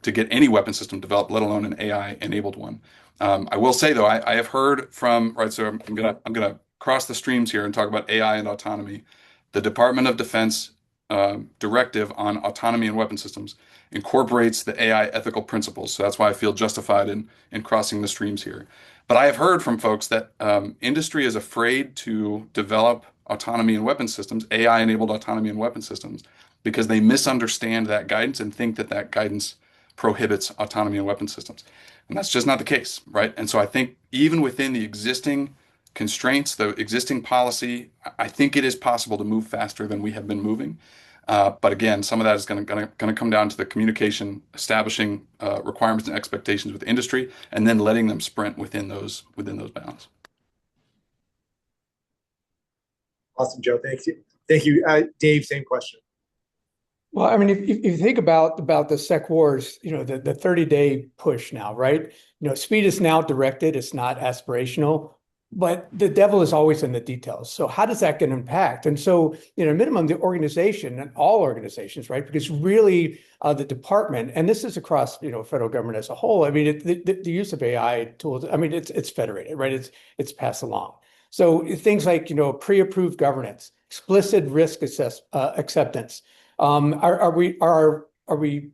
get any weapon system developed, let alone an AI-enabled one. I will say though, I have heard from, right, so I'm gonna cross the streams here and talk about AI and autonomy. The Department of Defense directive on autonomy and weapon systems incorporates the AI ethical principles. So that's why I feel justified in crossing the streams here. But I have heard from folks that industry is afraid to develop autonomy and weapon systems, AI-enabled autonomy and weapon systems, because they misunderstand that guidance and think that guidance prohibits autonomy and weapon systems. And that's just not the case, right? And so I think even within the existing constraints, the existing policy, I think it is possible to move faster than we have been moving. But again, some of that is going to come down to the communication, establishing requirements and expectations with industry, and then letting them sprint within those bounds. Awesome, Joe. Thank you. Thank you. Dave, same question. Well, I mean, if you think about the Sec Wars, the 30-day push now, right? Speed is now directed, it's not aspirational, but the devil is always in the details. So how does that get impact? And so, minimum, the organization and all organizations, right? Because really the department, and this is across, federal government as a whole, I mean, the use of AI tools, I mean, it's federated, right? It's passed along. So things like, pre-approved governance, explicit risk acceptance. Are we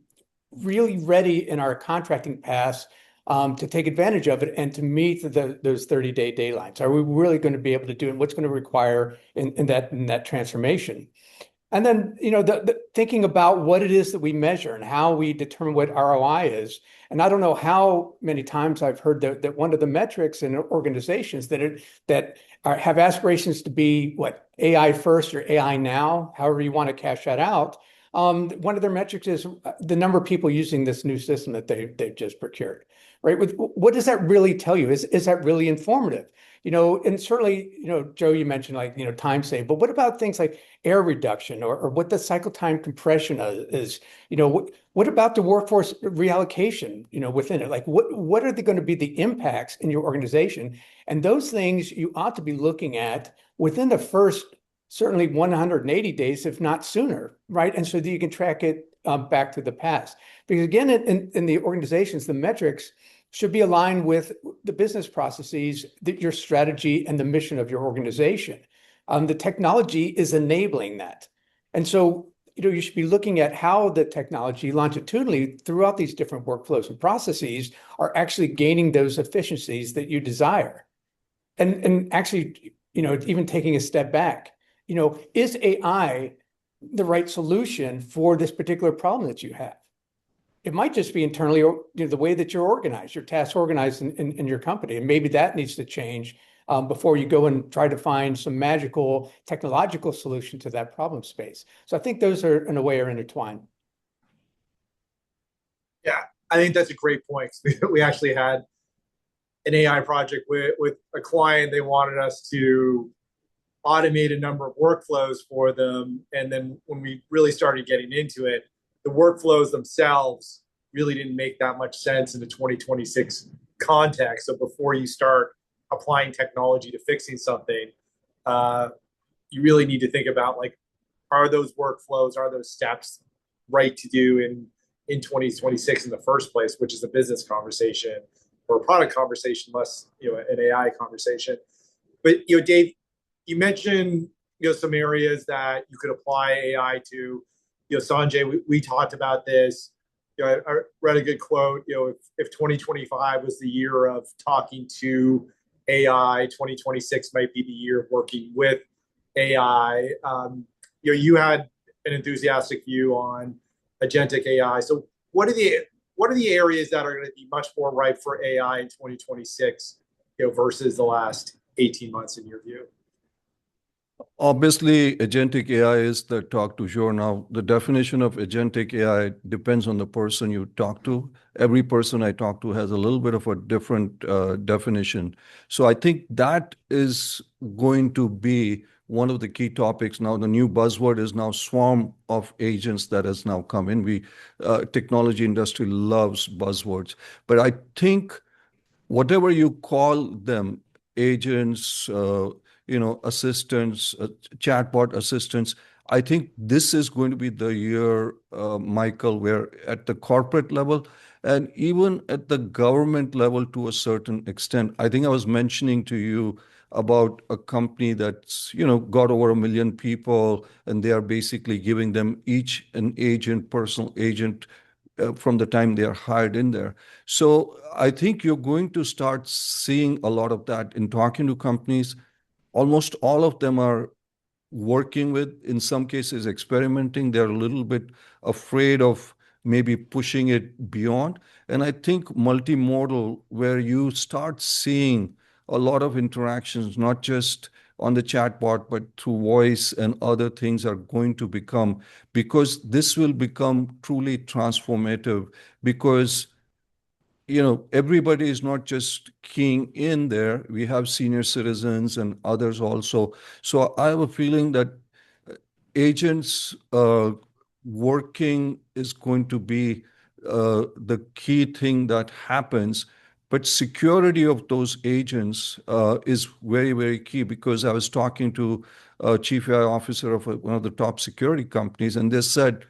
really ready in our contracting paths to take advantage of it and to meet those 30-day deadlines? Are we really going to be able to do it? What's going to require in that transformation? And then, thinking about what it is that we measure and how we determine what ROI is. And I don't know how many times I've heard that one of the metrics in organizations have aspirations to be AI first or AI now, however you want to cash that out. One of their metrics is the number of people using this new system that they've just procured, right? What does that really tell you? Is that really informative? And certainly, Joe, you mentioned time save, but what about things like error reduction or what the cycle time compression is? What about the workforce reallocation, within it? Like what are going to be the impacts in your organization? And those things you ought to be looking at within the first certainly 180 days, if not sooner, right? And so that you can track it back to the past. Because again, in the organizations, the metrics should be aligned with the business processes, your strategy, and the mission of your organization. The technology is enabling that. And so, you should be looking at how the technology longitudinally throughout these different workflows and processes are actually gaining those efficiencies that you desire. And actually, even taking a step back, is AI the right solution for this particular problem that you have? It might just be internally, the way that you're organized, your tasks organized in your company. And maybe that needs to change before you go and try to find some magical technological solution to that problem space. So I think those are, in a way, are intertwined. Yeah, I think that's a great point. We actually had an AI project with a client. They wanted us to automate a number of workflows for them. And then when we really started getting into it, the workflows themselves really didn't make that much sense in the 2026 context. So before you start applying technology to fixing something, you really need to think about are those workflows, are those steps right to do in 2026 in the first place, which is a business conversation or a product conversation, less an AI conversation. But Dave, you mentioned some areas that you could apply AI to. Sanjay, we talked about this. I read a good quote. If 2025 was the year of talking to AI, 2026 might be the year of working with AI. You had an enthusiastic view on agentic AI. So what are the areas that are going to be much more ripe for AI in 2026, versus the last 18 months in your view? Obviously, agentic AI is the talk du jour now. The definition of agentic AI depends on the person you talk to. Every person I talk to has a little bit of a different definition. So I think that is going to be one of the key topics. Now, the new buzzword is now swarm of agents that has now come in. Technology industry loves buzzwords. But I think whatever you call them, agents, assistants, chatbot assistants, I think this is going to be the year, Michael, where at the corporate level and even at the government level to a certain extent. I think I was mentioning to you about a company that's, got over 1 million people, and they are basically giving them each an agent, personal agent, from the time they are hired in there. So I think you're going to start seeing a lot of that in talking to companies. Almost all of them are working with, in some cases, experimenting. They're a little bit afraid of maybe pushing it beyond. And I think multimodal, where you start seeing a lot of interactions, not just on the chatbot, but through voice and other things are going to become, because this will become truly transformative. Because everybody is not just keying in there. We have senior citizens and others also. So I have a feeling that agents working is going to be the key thing that happens. But security of those agents is very, very key, because I was talking to a chief AI officer of one of the top security companies, and they said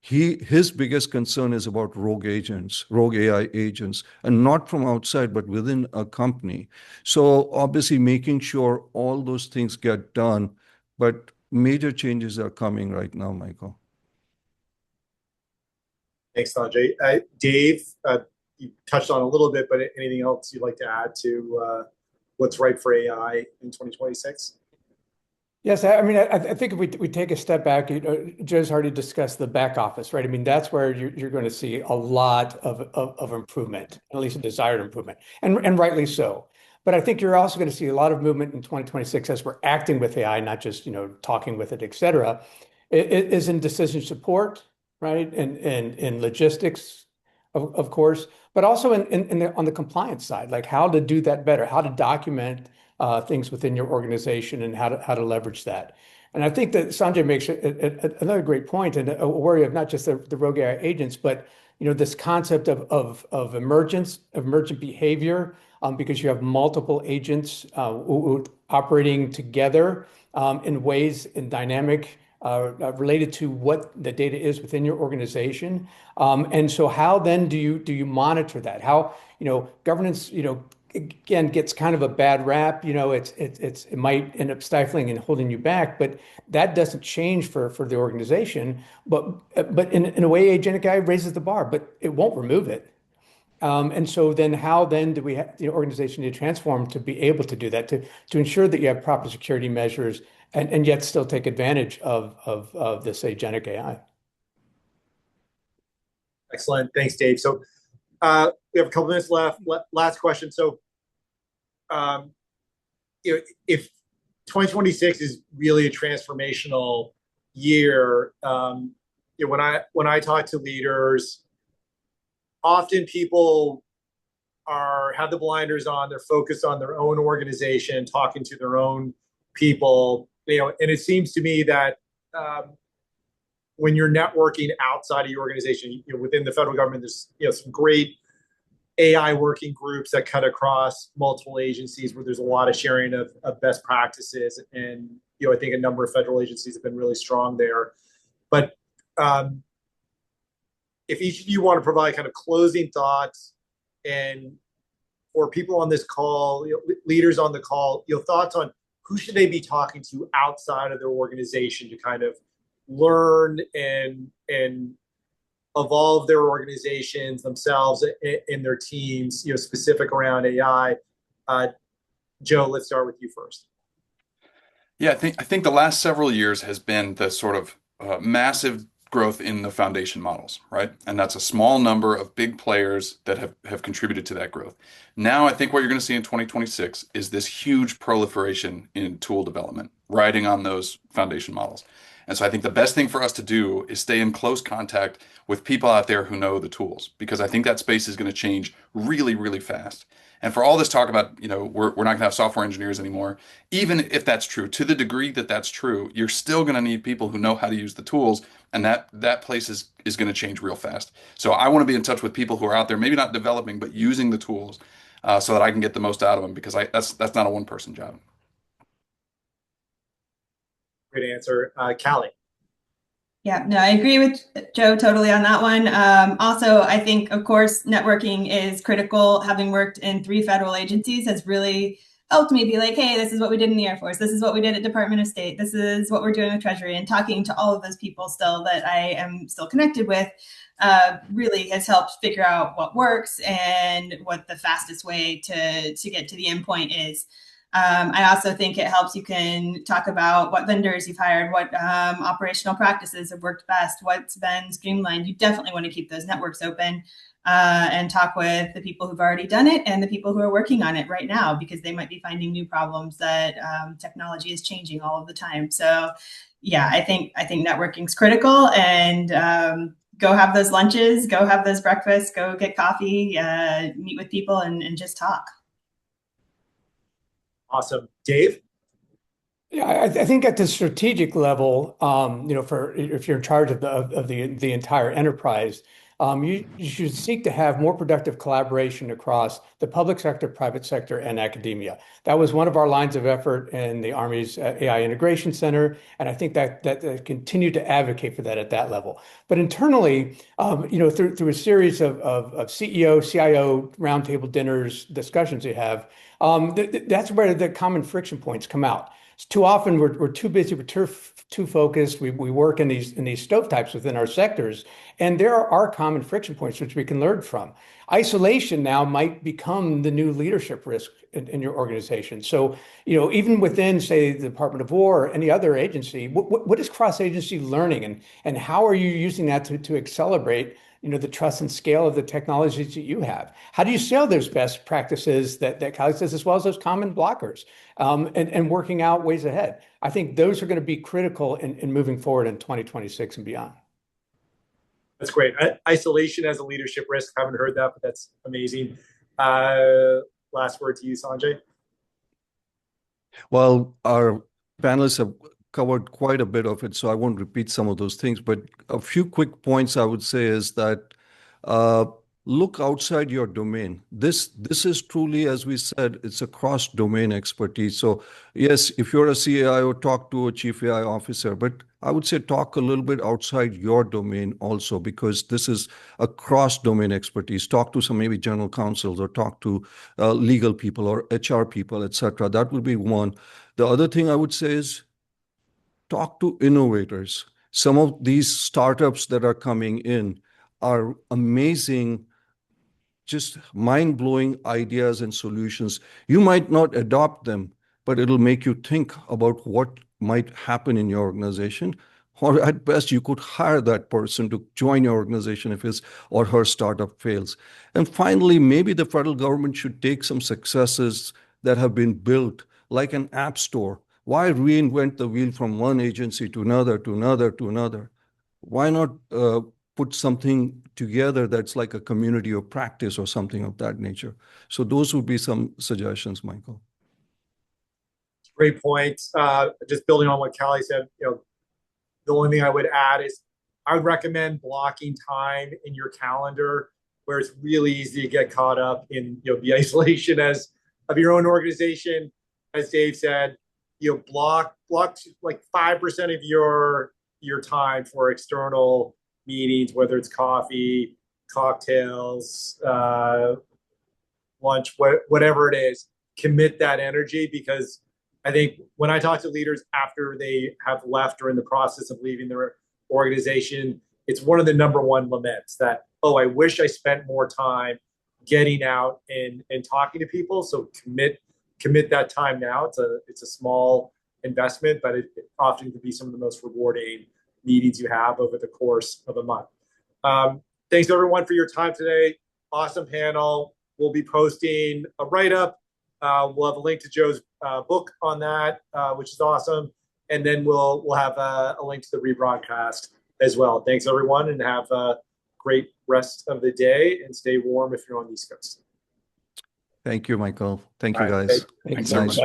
his biggest concern is about rogue agents, rogue AI agents, and not from outside, but within a company. So obviously making sure all those things get done, but major changes are coming right now, Michael. Thanks, Sanjay. Dave, you touched on a little bit, but anything else you'd like to add to what's right for AI in 2026? Yes, I mean, I think if we take a step back, Joe's already discussed the back office, right? I mean, that's where you're going to see a lot of improvement, at least a desired improvement, and rightly so. But I think you're also going to see a lot of movement in 2026 as we're acting with AI, not just talking with it, et cetera. It is in decision support, right, and in logistics, of course, but also on the compliance side, like how to do that better, how to document things within your organization, and how to leverage that. And I think that Sanjay makes another great point, and a worry of not just the rogue AI agents, but this concept of emergent behavior, because you have multiple agents operating together in ways in dynamic related to what the data is within your organization. And so how then do you monitor that? How governance again gets kind of a bad rap. It might end up stifling and holding you back, but that doesn't change for the organization. But in a way, agentic AI raises the bar, but it won't remove it. And so then how then do we have the organization to transform to be able to do that, to ensure that you have proper security measures and yet still take advantage of this agentic AI? Excellent. Thanks, Dave. So we have a couple minutes left. Last question. So if 2026 is really a transformational year, when I talk to leaders, often people have the blinders on. They're focused on their own organization, talking to their own people. And it seems to me that when you're networking outside of your organization, within the federal government, there's some great AI working groups that cut across multiple agencies where there's a lot of sharing of best practices. And I think a number of federal agencies have been really strong there. But if each of you want to provide kind of closing thoughts, and for people on this call, leaders on the call, thoughts on who should they be talking to outside of their organization to kind of learn and evolve their organizations themselves and their teams, specific around AI. Joe, let's start with you first. Yeah, I think the last several years has been the sort of massive growth in the foundation models, right? And that's a small number of big players that have contributed to that growth. Now, I think what you're going to see in 2026 is this huge proliferation in tool development, riding on those foundation models. And so I think the best thing for us to do is stay in close contact with people out there who know the tools, because I think that space is going to change really, really fast. And for all this talk about, we're not going to have software engineers anymore, even if that's true, to the degree that that's true, you're still going to need people who know how to use the tools, and that place is going to change real fast. So I want to be in touch with people who are out there, maybe not developing, but using the tools, so that I can get the most out of them, because that's not a one-person job. Great answer. Callie. Yeah, no, I agree with Joe totally on that one. Also, I think, of course, networking is critical. Having worked in 3 federal agencies has really helped me be like, hey, this is what we did in the Air Force. This is what we did at Department of State. This is what we're doing with Treasury. And talking to all of those people still that I am still connected with really has helped figure out what works and what the fastest way to get to the endpoint is. I also think it helps. You can talk about what vendors you've hired, what operational practices have worked best, what's been streamlined. You definitely want to keep those networks open and talk with the people who've already done it and the people who are working on it right now, because they might be finding new problems that technology is changing all of the time. So yeah, I think networking is critical, and go have those lunches, go have those breakfasts, go get coffee, meet with people, and just talk. Awesome. Dave? Yeah, I think at the strategic level, for if you're in charge of the entire enterprise, you should seek to have more productive collaboration across the public sector, private sector, and academia. That was one of our lines of effort in the Army's AI Integration Center, and I think that continue to advocate for that at that level. But internally, through a series of CEO, CIO roundtable dinners, discussions you have, that's where the common friction points come out. Too often we're too busy, we're too focused. We work in these stovepipes within our sectors, and there are common friction points which we can learn from. Isolation now might become the new leadership risk in your organization. So, even within, say, the Department of War or any other agency, what is cross-agency learning, and how are you using that to accelerate the trust and scale of the technologies that you have? How do you scale those best practices that Callie says, as well as those common blockers, and working out ways ahead? I think those are going to be critical in moving forward in 2026 and beyond. That's great. Isolation as a leadership risk. Haven't heard that, but that's amazing. Last word to you, Sanjay. Well, our panelists have covered quite a bit of it, so I won't repeat some of those things. But a few quick points I would say is that look outside your domain. This is truly, as we said, it's a cross-domain expertise. So yes, if you're a CAIO, talk to a chief AI officer, but I would say talk a little bit outside your domain also, because this is a cross-domain expertise. Talk to some maybe general counsels, or talk to legal people or HR people, etc. That would be one. The other thing I would say is talk to innovators. Some of these startups that are coming in are amazing, just mind-blowing ideas and solutions. You might not adopt them, but it'll make you think about what might happen in your organization. Or at best, you could hire that person to join your organization if his or her startup fails. And finally, maybe the federal government should take some successes that have been built, like an app store. Why reinvent the wheel from one agency to another, to another, to another? Why not put something together that's like a community of practice or something of that nature? So those would be some suggestions, Michael. Great point. Just building on what Callie said, the only thing I would add is I would recommend blocking time in your calendar where it's really easy to get caught up in the isolation of your own organization. As Dave said, block like 5% of your time for external meetings, whether it's coffee, cocktails, lunch, whatever it is. Commit that energy, because I think when I talk to leaders after they have left or in the process of leaving their organization, it's one of the number one laments that, oh, I wish I spent more time getting out and talking to people. So commit that time now. It's a small investment, but it often can be some of the most rewarding meetings you have over the course of a month. Thanks everyone for your time today. Awesome panel. We'll be posting a write-up. We'll have a link to Joe's book on that, which is awesome. And then we'll have a link to the rebroadcast as well. Thanks everyone, and have a great rest of the day, and stay warm if you're on the East Coast. Thank you, Michael. Thank you, All right. guys. Thanks, Nice.